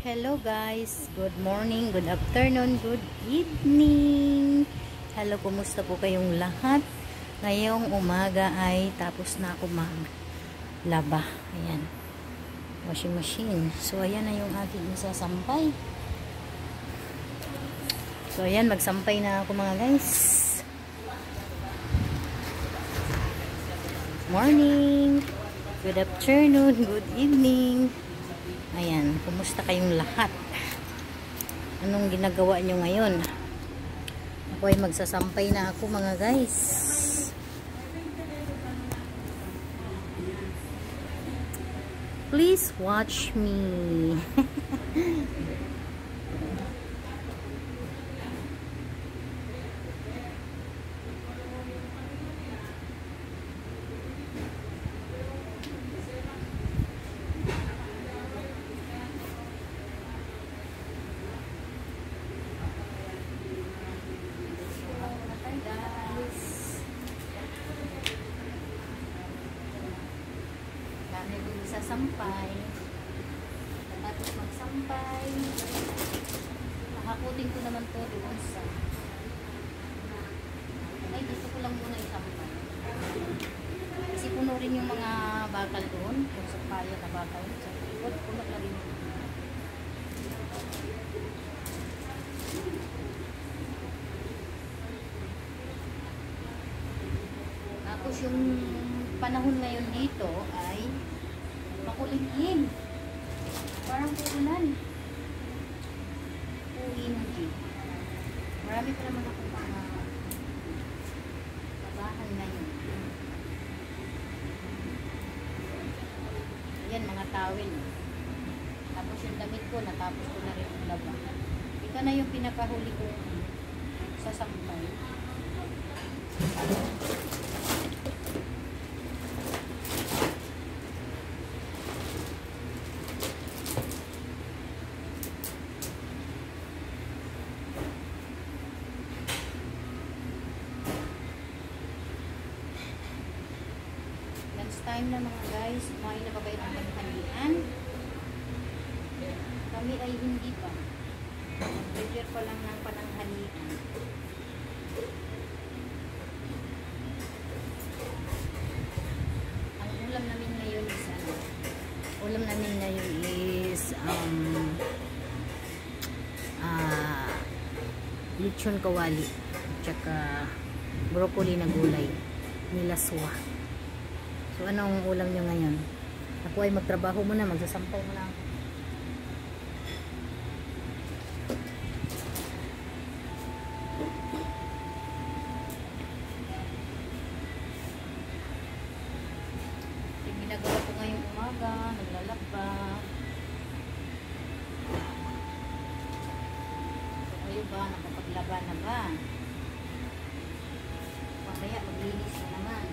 Hello guys, good morning, good afternoon, good evening. Hello, kumusta po kayong lahat? Ngayong umaga ay tapos na ako maglaba. Ayan, washing machine. So ayan na yung aking isasampay. So ayan, magsampay na ako mga guys. Morning, good afternoon, good evening. Ayan, kumusta kayong lahat? Anong ginagawa nyo ngayon? Ako ay magsasampay na ako mga guys. Please watch me. Sampay, tapos magsampay, nakakutin ko naman to doon sa ay gusto ko lang muna isampay kasi puno rin yung mga bakal doon yung sa paya na bakal sa likod, puno na rin tapos yung panahon ngayon dito ay makulimlim. Parang uulan. Uinji. Marami pa naman akong mga tabahan ngayon. Ayan, mga tawel. Tapos yung damit ko, natapos ko na rin yung laba. Ito na yung pinakahuli ko sa sampay. Time na mga guys, kumain na ba kayo ng panghalian? Kami ay hindi pa. Prepare pa lang ng pananghalian. Ang ulam namin ngayon is lechon kawali tsaka broccoli na gulay nilaswa. So, anong ulam nyo ngayon? Ako ay magtrabaho muna, magsasampaw muna ako. Yung ginagawa ko ngayong umaga, naglalaba. So, kayo ba? Nakapaglaba na ba? Mamaya, maglinis na naman.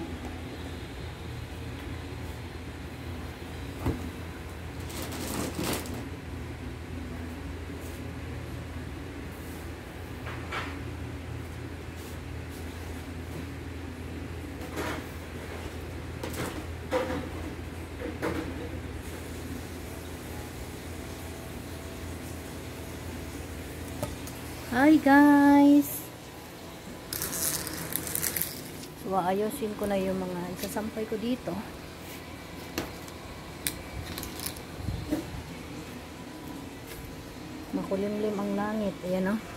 Hi guys! So, ayusin ko na yung mga isasampay ko dito. Makulimlim ang langit. Ayan o.